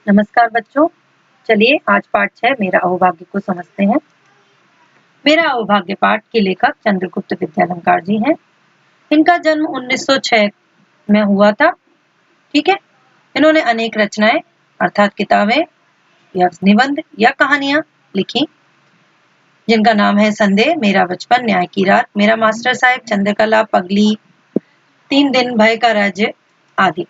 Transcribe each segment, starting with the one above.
नमस्कार बच्चों, चलिए आज पाठ 6 मेरा अहोभाग्य को समझते हैं। मेरा अहोभाग्य पाठ के लेखक चंद्रगुप्त विद्यालंकार जी हैं। इनका जन्म 1906 में हुआ था। ठीक है। इन्होंने अनेक रचनाएं अर्थात किताबें या निबंध या कहानियां लिखी, जिनका नाम है संदेह, मेरा बचपन, न्याय की रात, मेरा मास्टर साहब, चंद्रकला, पगली, 3 दिन, भय का राज्य आदि।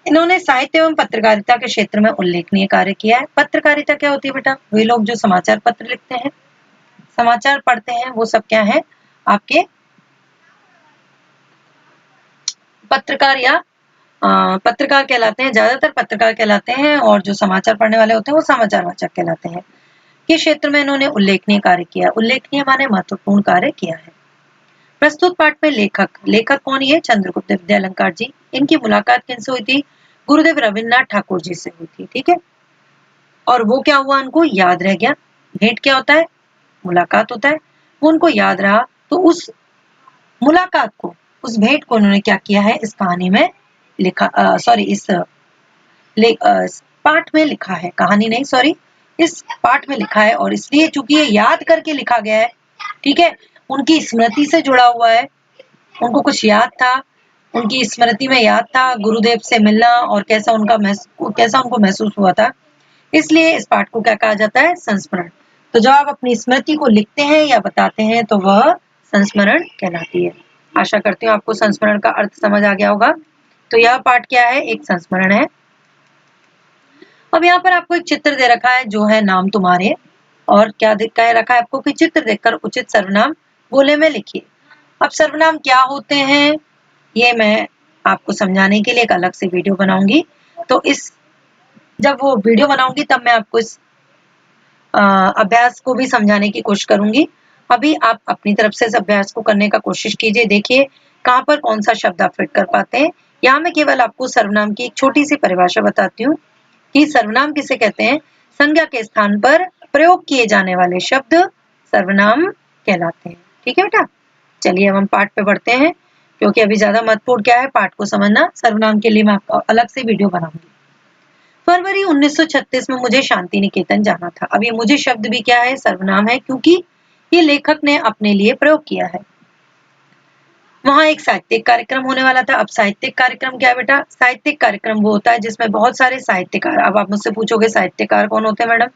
इन्होंने साहित्य एवं पत्रकारिता के क्षेत्र में उल्लेखनीय कार्य किया है। पत्रकारिता क्या होती है बेटा? वे लोग जो समाचार पत्र लिखते हैं, समाचार पढ़ते हैं, वो सब क्या है? आपके पत्रकार या पत्रकार कहलाते हैं। ज्यादातर पत्रकार कहलाते हैं और जो समाचार पढ़ने वाले होते हैं वो समाचार वाचक कहलाते हैं। किस क्षेत्र में इन्होंने उल्लेखनीय कार्य किया? उल्लेखनीय माने महत्वपूर्ण कार्य किया है। प्रस्तुत पाठ में लेखक कौन? ये चंद्रगुप्त विद्यालंकार जी। इनकी मुलाकात किनसे हुई थी? गुरुदेव रविन्द्रनाथ ठाकुर जी से हुई थी। ठीक है। और वो क्या हुआ? उनको याद रह गया। भेंट क्या होता है? मुलाकात होता है। वो उनको याद रहा तो उस मुलाकात को, उस भेंट को उन्होंने क्या किया है? इस कहानी में लिखा, इस पाठ में लिखा है। कहानी नहीं, इस पाठ में लिखा है। और इसलिए चूंकि ये याद करके लिखा गया है, ठीक है, उनकी स्मृति से जुड़ा हुआ है। उनको कुछ याद था, उनकी स्मृति में याद था गुरुदेव से मिलना और कैसा उनको महसूस हुआ था। इसलिए इस पाठ को क्या कहा जाता है? संस्मरण। तो जब आप अपनी स्मृति को लिखते हैं या बताते हैं तो वह संस्मरण कहलाती है। आशा करती हूँ आपको संस्मरण का अर्थ समझ आ गया होगा। तो यह पाठ क्या है? एक संस्मरण है। अब यहाँ पर आपको एक चित्र दे रखा है जो है नाम तुम्हारे, और क्या कह रखा है आपको कि चित्र देखकर उचित सर्वनाम गोले में लिखिए। अब सर्वनाम क्या होते हैं ये मैं आपको समझाने के लिए एक अलग से वीडियो बनाऊंगी। तो जब वो वीडियो बनाऊंगी तब मैं आपको इस अभ्यास को भी समझाने की कोशिश करूंगी। अभी आप अपनी तरफ से इस अभ्यास को करने का कोशिश कीजिए। देखिए कहाँ पर कौन सा शब्द आप फिट कर पाते हैं। यहाँ मैं केवल आपको सर्वनाम की एक छोटी सी परिभाषा बताती हूँ कि सर्वनाम किसे कहते हैं। संज्ञा के स्थान पर प्रयोग किए जाने वाले शब्द सर्वनाम कहलाते हैं। ठीक है बेटा, चलिए अब हम पाठ पे बढ़ते हैं, क्योंकि अभी ज्यादा महत्वपूर्ण क्या है पाठ को समझना। सर्वनाम के लिए मैं आपको अलग से वीडियो बनाऊंगी। फरवरी 1936 में मुझे शांति निकेतन जाना था। अब ये मुझे शब्द भी क्या है? सर्वनाम है, क्योंकि ये लेखक ने अपने लिए प्रयोग किया है। वहां एक साहित्यिक कार्यक्रम होने वाला था। अब साहित्यिक कार्यक्रम क्या है बेटा? साहित्यिक कार्यक्रम वो होता है जिसमें बहुत सारे साहित्यकार, अब आप मुझसे पूछोगे साहित्यकार कौन होते हैं मैडम?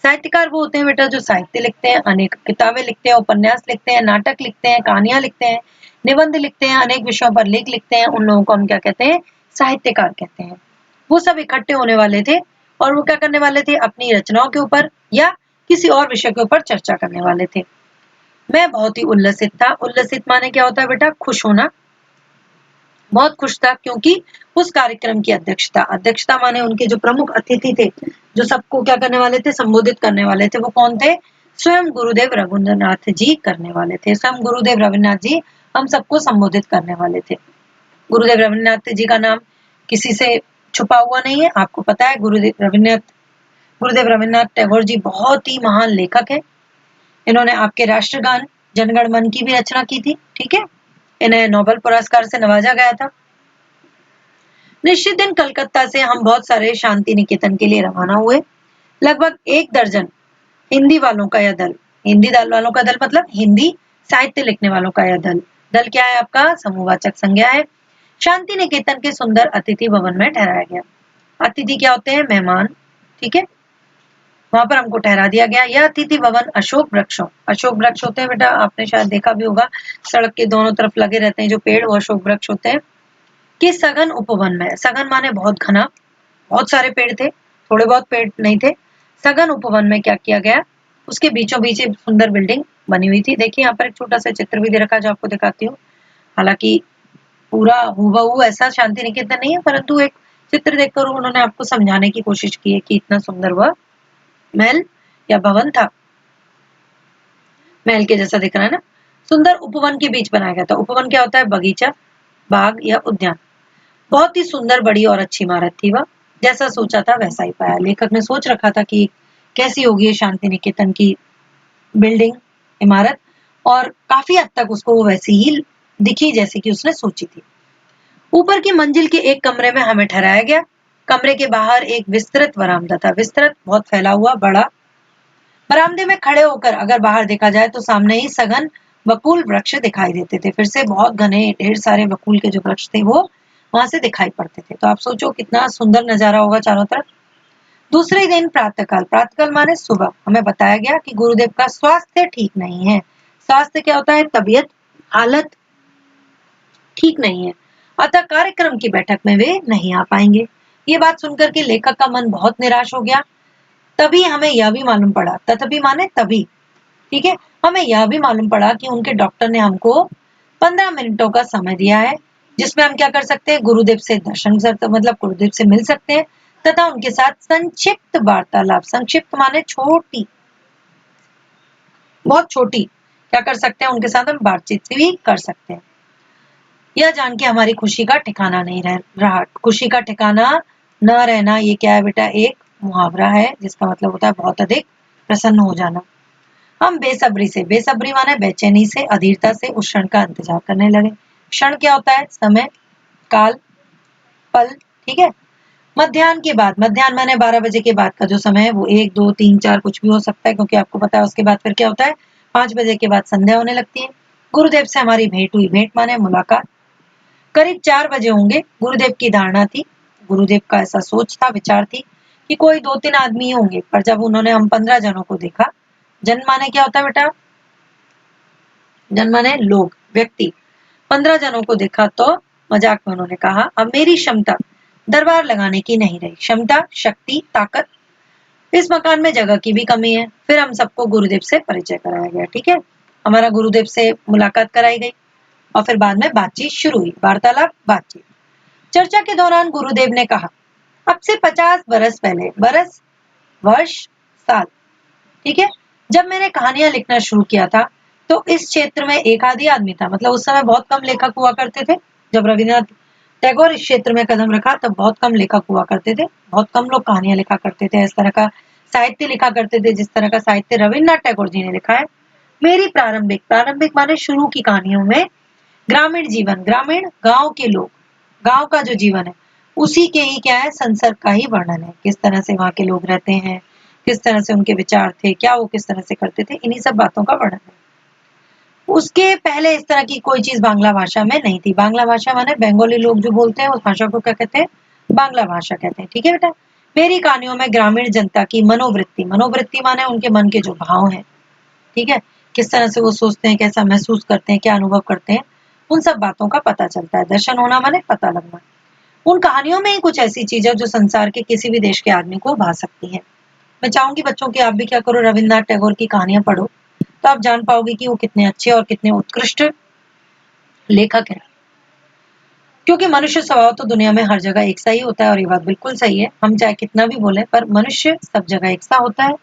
साहित्यकार वो होते हैं बेटा जो साहित्य लिखते हैं, अनेक किताबें लिखते हैं, उपन्यास लिखते हैं, नाटक लिखते हैं, कहानियां लिखते हैं, निबंध लिखते हैं, अनेक विषयों पर लेख लिखते हैं। उन लोगों को हम क्या कहते हैं? साहित्यकार कहते हैं। वो सब इकट्ठे होने वाले थे और वो क्या करने वाले थे? अपनी रचनाओं के ऊपर या किसी और विषय के ऊपर चर्चा करने वाले थे। मैं बहुत ही उल्लसित था। उल्लसित माने क्या होता है बेटा? खुश होना। बहुत खुश था क्योंकि उस कार्यक्रम की अध्यक्षता माने उनके जो प्रमुख अतिथि थे, जो सबको क्या करने वाले थे? संबोधित करने वाले थे, वो कौन थे? स्वयं गुरुदेव रविन्द्रनाथ जी करने वाले थे। स्वयं गुरुदेव रविन्द्रनाथ जी हम सबको संबोधित करने वाले थे। गुरुदेव रविन्द्रनाथ जी का नाम किसी से छुपा हुआ नहीं है, आपको पता है। गुरुदेव रविन्द्रनाथ टैगोर जी बहुत ही महान लेखक है। इन्होंने आपके राष्ट्रगान जनगण मन की भी रचना की थी। ठीक है, इन्हें नोबेल पुरस्कार से नवाजा गया था। निश्चित दिन कलकत्ता से हम बहुत सारे शांति निकेतन के लिए रवाना हुए। लगभग 1 दर्जन हिंदी वालों का यह दल, हिंदी दल वालों का दल मतलब हिंदी साहित्य लिखने वालों का यह दल। दल क्या है आपका? समूहवाचक संज्ञा है। शांति निकेतन के सुंदर अतिथि भवन में ठहराया गया। अतिथि क्या होते हैं? मेहमान। ठीक है, वहां पर हमको ठहरा दिया गया। यह अतिथि भवन अशोक वृक्ष होते हैं बेटा, आपने शायद देखा भी होगा, सड़क के दोनों तरफ लगे रहते हैं जो पेड़, वो अशोक वृक्ष होते हैं। कि सघन उपवन में, सघन माने बहुत घना, बहुत सारे पेड़ थे, थोड़े बहुत पेड़ नहीं थे। सघन उपवन में क्या किया गया? उसके बीचों बीच एक सुंदर बिल्डिंग बनी हुई थी। देखिए यहाँ पर एक छोटा सा चित्र भी दे रखा है जो आपको दिखाती हूँ। हालांकि पूरा हूबहू ऐसा शांति निकेतन नहीं है, परंतु एक चित्र देखकर उन्होंने आपको समझाने की कोशिश की है कि इतना सुंदर वह महल या भवन था। महल के जैसा दिख रहा है ना। सुंदर उपवन के बीच बनाया गया था। उपवन क्या होता है? बगीचा, बाग या उद्यान। बहुत ही सुंदर, बड़ी और अच्छी इमारत थी वह। जैसा सोचा था वैसा ही पाया। लेखक ने सोच रखा था कि कैसी होगी ये शांति निकेतन की बिल्डिंग, इमारत, और काफी हद तक उसको वो वैसी ही दिखी जैसे कि उसने सोची थी। ऊपर की मंजिल के एक कमरे में हमें ठहराया गया। कमरे के बाहर एक विस्तृत बरामदा था। विस्तृत बहुत फैला हुआ, बड़ा। बरामदे में खड़े होकर अगर बाहर देखा जाए तो सामने ही सघन बकुल वृक्ष दिखाई देते थे। फिर से बहुत घने ढेर सारे बकुल के जो वृक्ष थे वो वहां से दिखाई पड़ते थे। तो आप सोचो कितना सुंदर नजारा होगा चारों तरफ। दूसरे दिन प्रातःकाल, प्रातःकाल माने सुबह, हमें बताया गया कि गुरुदेव का स्वास्थ्य ठीक नहीं है। स्वास्थ्य क्या होता है? तबीयत, हालत ठीक नहीं है, अतः कार्यक्रम की बैठक में वे नहीं आ पाएंगे। ये बात सुनकर के लेखक का मन बहुत निराश हो गया। तभी हमें यह भी मालूम पड़ा, तथापि माने तभी, ठीक है, हमें यह भी मालूम पड़ा कि उनके डॉक्टर ने हमको 15 मिनटों का समय दिया है, जिसमें हम क्या कर सकते हैं? गुरुदेव से दर्शन मतलब गुरुदेव से मिल सकते हैं तथा उनके साथ संक्षिप्त वार्तालाप, संक्षिप्त माने छोटी, बहुत छोटी, क्या कर सकते हैं? उनके साथ हम बातचीत भी कर सकते हैं। यह जान के हमारी खुशी का ठिकाना नहीं रहा। खुशी का ठिकाना न रहना, ये क्या है बेटा? एक मुहावरा है जिसका मतलब होता है बहुत अधिक प्रसन्न हो जाना। हम बेसब्री से, बेसब्री माने बेचैनी से, अधीरता से उस क्षण का इंतजार करने लगे। क्षण क्या होता है? समय, काल, पल, ठीक है। मध्याह्न के बाद, मध्याह्न माने 12 बजे के बाद का जो समय है वो 1, 2, 3, 4 कुछ भी हो सकता है, क्योंकि आपको पता है उसके बाद फिर क्या होता है? 5 बजे के बाद संध्या होने लगती है। गुरुदेव से हमारी भेंट हुई। भेंट माने मुलाकात। करीब 4 बजे होंगे। गुरुदेव की धारणा थी, गुरुदेव का ऐसा सोच था, विचार थी कि कोई 2-3 आदमी ही होंगे, पर जब उन्होंने हम 15 जनों को देखा, जन माने क्या होता है बेटा? जन माने लोग, व्यक्ति। 15 जनों को देखा तो मजाक में उन्होंने कहा, अब मेरी क्षमता दरबार लगाने की नहीं रही। क्षमता, शक्ति, ताकत, इस मकान में जगह की भी कमी है। फिर हम सबको गुरुदेव से परिचय कराया गया, ठीक है। हमारा गुरुदेव से मुलाकात कराई गई और फिर बाद में बातचीत शुरू हुई, वार्तालाप, बातचीत। चर्चा के दौरान गुरुदेव ने कहा, अब से 50 बरस पहले, बरस, वर्ष, साल, ठीक है, जब मैंने कहानियां लिखना शुरू किया था तो इस क्षेत्र में एक आधी आदमी था। मतलब उस समय बहुत कम लेखक हुआ करते थे। जब रविन्द्रनाथ टैगोर इस क्षेत्र में कदम रखा तब बहुत कम लेखक हुआ करते थे, बहुत कम लोग कहानियां लिखा करते थे, इस तरह का साहित्य लिखा करते थे जिस तरह का साहित्य रविन्द्रनाथ टैगोर जी ने लिखा है। मेरी प्रारंभिक, प्रारंभिक माने शुरू की कहानियों में ग्रामीण जीवन, ग्रामीण गांव के लोग, गांव का जो जीवन है उसी के ही क्या है? संसर्ग का ही वर्णन है। किस तरह से वहां के लोग रहते हैं, किस तरह से उनके विचार थे, क्या वो किस तरह से करते थे, इन्हीं सब बातों का वर्णन है। उसके पहले इस तरह की कोई चीज बांग्ला भाषा में नहीं थी। बांग्ला भाषा माने बंगाली लोग जो बोलते हैं उस भाषा को क्या कहते हैं? बांग्ला भाषा कहते हैं, ठीक है बेटा। मेरी कहानियों में ग्रामीण जनता की मनोवृत्ति, मनोवृत्ति माने उनके मन के जो भाव हैं, ठीक है, किस तरह से वो सोचते हैं, कैसा महसूस करते हैं, क्या अनुभव करते हैं, उन सब बातों का पता चलता है। दर्शन होना माने पता लगना। उन कहानियों में ही कुछ ऐसी चीजें जो संसार के किसी भी देश के आदमी को भा सकती है। मैं चाहूंगी बच्चों की आप भी क्या करो, रविन्द्रनाथ टैगोर की कहानियां पढ़ो, तो आप जान पाओगे कि वो कितने अच्छे और कितने उत्कृष्ट लेखक हैं। क्योंकि मनुष्य स्वभाव तो दुनिया में हर जगह एक सा ही होता है, और ये बात बिल्कुल सही है। हम चाहे कितना भी बोले पर मनुष्य सब जगह एक सा होता है।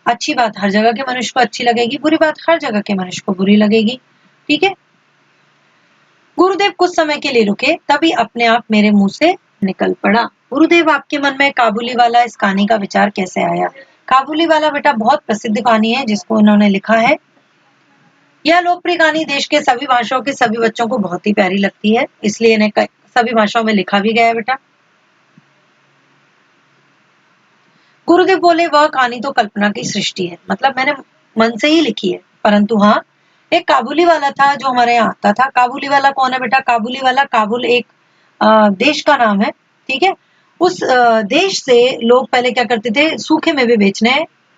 अच्छी बात हर जगह के मनुष्य को अच्छी लगेगी, बुरी बात हर जगह के मनुष्य को बुरी लगेगी, ठीक है। गुरुदेव कुछ समय के लिए रुके, तभी अपने आप मेरे मुंह से निकल पड़ा, गुरुदेव आपके मन में काबुली वाला इस कहानी का विचार कैसे आया? काबुली वाला बेटा बहुत प्रसिद्ध कहानी है जिसको इन्होंने लिखा है। यह लोकप्रिय कहानी देश के सभी भाषाओं के सभी बच्चों को बहुत ही प्यारी लगती है, इसलिए इन्हें सभी भाषाओं में लिखा भी गया है बेटा। गुरुदेव बोले, वह कहानी तो कल्पना की सृष्टि है, मतलब मैंने मन से ही लिखी है, परंतु हाँ, एक काबुली वाला था जो हमारे यहाँ आता था। काबुली वाला कौन है बेटा? काबुली वाला, काबुल एक देश का नाम है, ठीक है। उस देश से लोग पहले क्या करते थे? सूखे मेवे बेचने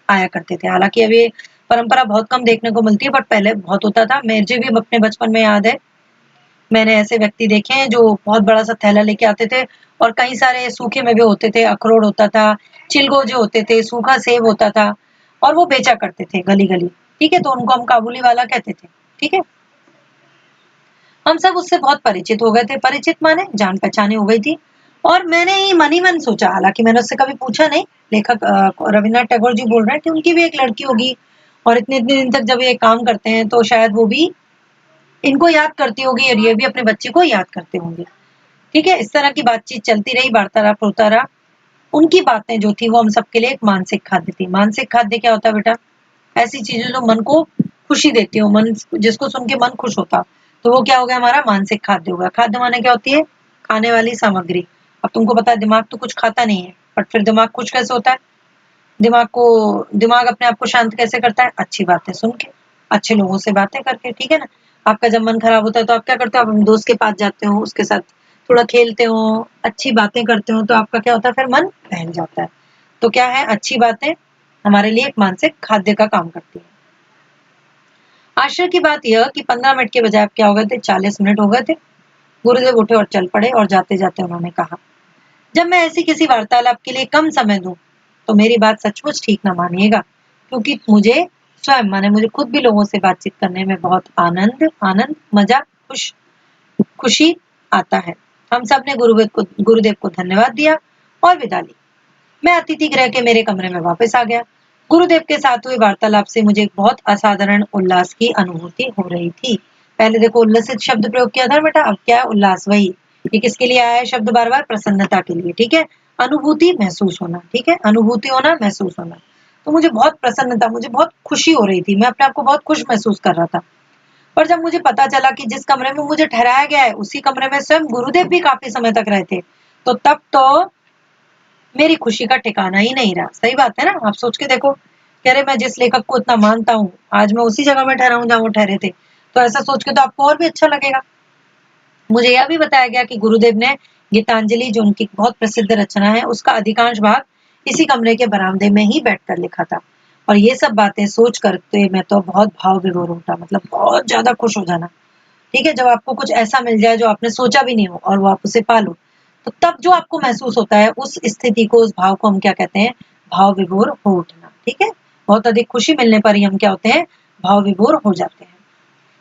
आया करते थे। हालांकि अब ये परंपरा बहुत कम देखने को मिलती है, बट पहले बहुत होता था। मुझे भी अपने बचपन में याद है, मैंने ऐसे व्यक्ति देखे हैं जो बहुत बड़ा सा थैला लेके आते थे और कई सारे सूखे मेवे होते थे, अखरोट होता था, चिलगोजे होते थे, सूखा सेब होता था, और वो बेचा करते थे गली गली, ठीक है। तो उनको हम काबुली वाला कहते थे, ठीक है। हम सब उससे बहुत परिचित हो गए थे। परिचित माने जान पहचाने हो गई थी। और मैंने ही मन सोचा, हालांकि मैंने उससे कभी पूछा नहीं। लेखक रविन्द्रनाथ टैगोर जी बोल रहे हैं कि उनकी भी एक लड़की होगी और इतने इतने दिन तक जब ये काम करते हैं तो शायद वो भी इनको याद करती होगी और ये भी अपने बच्चे को याद करते होंगे, ठीक है। इस तरह की बातचीत चलती रही, वार्तालाप होता रहा। उनकी बातें जो थी वो हम सबके लिए एक मानसिक खाद्य थी। मानसिक खाद्य क्या होता है बेटा? ऐसी चीजें जो मन को खुशी देती हो, मन जिसको सुन के मन खुश होता, तो वो क्या हो गया? हमारा मानसिक खाद्य होगा। खाद्य माने क्या होती है? खाने वाली सामग्री। अब तुमको पता है दिमाग तो कुछ खाता नहीं है, बट फिर दिमाग खुश कैसे होता है? दिमाग अपने आप को शांत कैसे करता है? अच्छी बातें सुन के, अच्छे लोगों से बातें करके, ठीक है ना। आपका जब मन खराब होता है तो आप क्या करते हो? आप दोस्त के पास जाते हो, उसके साथ थोड़ा खेलते हो, अच्छी बातें करते हो, तो आपका क्या होता है? फिर मन बहल जाता है। तो क्या है, अच्छी बातें हमारे लिए एक मानसिक खाद्य का काम करती है। आश्चर्य की बात यह कि 15 मिनट के बजाय अब क्या हो गए थे, 40 मिनट हो गए थे। गुरुदेव उठे और चल पड़े और जाते जाते उन्होंने कहा, जब मैं ऐसी किसी वार्तालाप के लिए कम समय दूं तो मेरी बात सचमुच ठीक ना मानिएगा, क्योंकि मुझे स्वयं माने मुझे खुद भी लोगों से बातचीत करने में बहुत आनंद मजा खुशी आता है। हम सब ने गुरुदेव को धन्यवाद दिया और विदा ली। मैं अतिथि गृह के मेरे कमरे में वापस आ गया। गुरुदेव के साथ हुए वार्तालाप से मुझे एक बहुत असाधारण उल्लास की अनुभूति हो रही थी। पहले देखो उल्लसित शब्द प्रयोग किया था बेटा, अब क्या है? उल्लास। वही ये किसके लिए आया है शब्द बार बार? प्रसन्नता के लिए, ठीक है। अनुभूति महसूस होना, ठीक है, अनुभूति होना, महसूस होना। तो मुझे बहुत प्रसन्नता, मुझे बहुत खुशी हो रही थी, मैं अपने आप को बहुत खुश महसूस कर रहा था। पर जब मुझे पता चला कि जिस कमरे में मुझे ठहराया गया है उसी कमरे में स्वयं गुरुदेव भी काफी समय तक रहे थे, तो तब तो मेरी खुशी का ठिकाना ही नहीं रहा। सही बात है ना, आप सोच के देखो, कह रहे मैं जिस लेखक को इतना मानता हूँ आज मैं उसी जगह में ठहरा हूँ जहाँ वो ठहरे थे, तो ऐसा सोच के तो आपको और भी अच्छा लगेगा। मुझे यह भी बताया गया कि गुरुदेव ने गीतांजलि, जो उनकी बहुत प्रसिद्ध रचना है, उसका अधिकांश भाग इसी कमरे के बरामदे में ही बैठकर लिखा था। और ये सब बातें सोच करके मैं तो बहुत भाव विभोर होता, मतलब बहुत ज्यादा खुश हो जाना, ठीक है। जब आपको कुछ ऐसा मिल जाए जो आपने सोचा भी नहीं हो और वो आप उसे पालो, तो तब जो आपको महसूस होता है उस स्थिति को, उस भाव को हम क्या कहते हैं? भाव विभोर हो उठना, ठीक है। बहुत अधिक खुशी मिलने पर ही हम क्या होते हैं? भाव विभोर हो जाते हैं।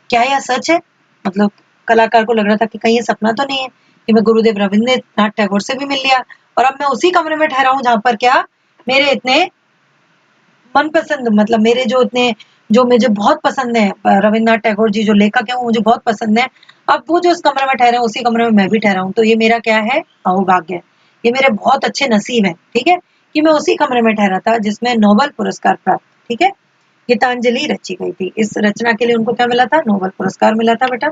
क्या यह सच है? मतलब कलाकार को लग रहा था कि कहीं ये सपना तो नहीं है कि मैं गुरुदेव रविंद्रनाथ टैगोर से भी मिल लिया और अब मैं उसी कमरे में ठहरा हूं जहां पर क्या मेरे इतने मनपसंद, मतलब मेरे जो मुझे बहुत पसंद है, रविन्द्रनाथ टैगोर जी जो लेखक है वो मुझे बहुत पसंद है। अब वो जो इस कमरे में ठहरे उसी कमरे में मैं भी ठहरा हूँ, तो ये मेरा क्या है? अहोभाग्य है, ये मेरे बहुत अच्छे नसीब है, ठीक है, कि मैं उसी कमरे में ठहरा था जिसमें नोबेल पुरस्कार प्राप्त, ठीक है, गीतांजलि रची गई थी। इस रचना के लिए उनको क्या मिला था? नोबेल पुरस्कार मिला था बेटा।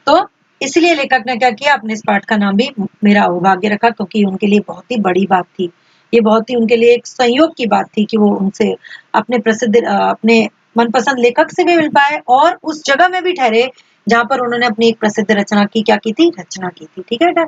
तो इसलिए लेखक ने क्या किया? अपने इस पाठ का नाम भी मेरा अहोभाग्य रखा, क्योंकि उनके लिए बहुत ही बड़ी बात थी, ये बहुत ही उनके लिए एक संयोग की बात थी कि वो उनसे अपने मनपसंद लेखक से भी मिल पाए और उस जगह में भी ठहरे जहां पर उन्होंने अपनी एक प्रसिद्ध रचना की क्या की थी? रचना की थी, ठीक है बेटा।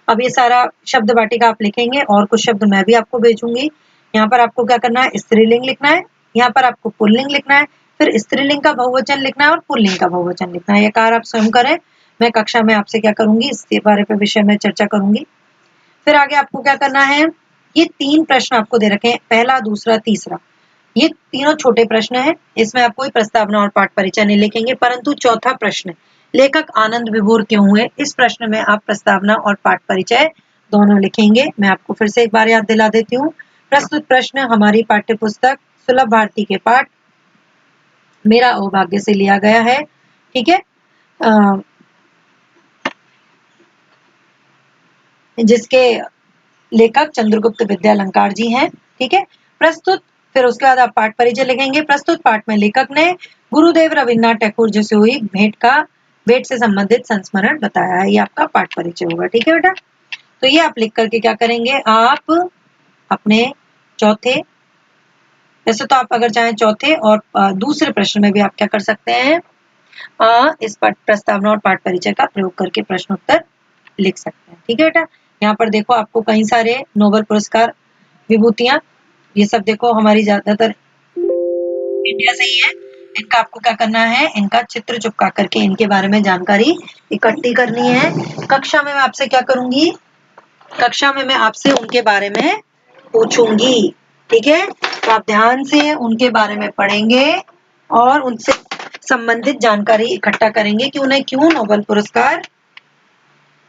अब ये सारा शब्द वाटिका आप लिखेंगे और कुछ शब्द मैं भी आपको भेजूंगी। यहाँ पर आपको क्या करना है? स्त्रीलिंग लिखना है, यहाँ पर आपको पुल्लिंग लिखना है, फिर स्त्रीलिंग का बहुवचन लिखना है और पुल्लिंग का बहुवचन लिखना है। ये कार्य आप स्वयं करें, मैं कक्षा में आपसे क्या करूंगी? इसके बारे में विषय में चर्चा करूंगी। फिर आगे आपको क्या करना है? ये 3 प्रश्न आपको दे रखे हैं, पहला, दूसरा, तीसरा। ये तीनों छोटे प्रश्न हैं, इसमें आप कोई प्रस्तावना और पाठ परिचय नहीं लिखेंगे, परंतु चौथा प्रश्न, लेखक आनंद विभोर क्यों हुए, इस प्रश्न में आप प्रस्तावना और पाठ परिचय दोनों लिखेंगे। मैं आपको फिर से एक बार याद दिला देती हूँ। प्रस्तुत प्रश्न हमारी पाठ्य पुस्तक सुलभ भारती के पाठ मेरा अहोभाग्य से लिया गया है, ठीक है, जिसके लेखक चंद्रगुप्त विद्यालंकार जी हैं, ठीक है। प्रस्तुत, फिर उसके बाद आप पाठ परिचय लिखेंगे। प्रस्तुत पाठ में लेखक ने गुरुदेव रविन्द्रनाथ टैगोर जी से हुई भेंट से संबंधित संस्मरण बताया है, ये आपका पाठ परिचय होगा, ठीक है बेटा। तो ये आप लिख करके क्या करेंगे? आप अपने चौथे, वैसे तो आप अगर चाहें चौथे और दूसरे प्रश्न में भी आप क्या कर सकते हैं? इस प्रस्तावना और पाठ परिचय का प्रयोग करके प्रश्न उत्तर लिख सकते हैं, ठीक है बेटा। यहाँ पर देखो आपको कई सारे नोबेल पुरस्कार, विभूतियां, ये सब देखो हमारी ज्यादातर इंडिया से ही है। इनका आपको क्या करना है? इनका चित्र चिपका करके इनके बारे में जानकारी इकट्ठी करनी है। कक्षा में मैं आपसे क्या करूंगी? कक्षा में मैं आपसे उनके बारे में पूछूंगी, ठीक है। तो आप ध्यान से उनके बारे में पढ़ेंगे और उनसे संबंधित जानकारी इकट्ठा करेंगे कि उन्हें क्यों नोबेल पुरस्कार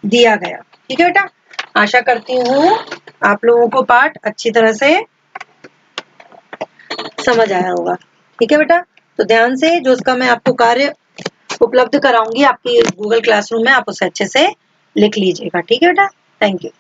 दिया गया, ठीक है बेटा। आशा करती हूँ आप लोगों को पाठ अच्छी तरह से समझ आया होगा, ठीक है बेटा। तो ध्यान से जो उसका मैं आपको कार्य उपलब्ध कराऊंगी आपकी गूगल क्लासरूम में, आप उसे अच्छे से लिख लीजिएगा, ठीक है बेटा। Thank you.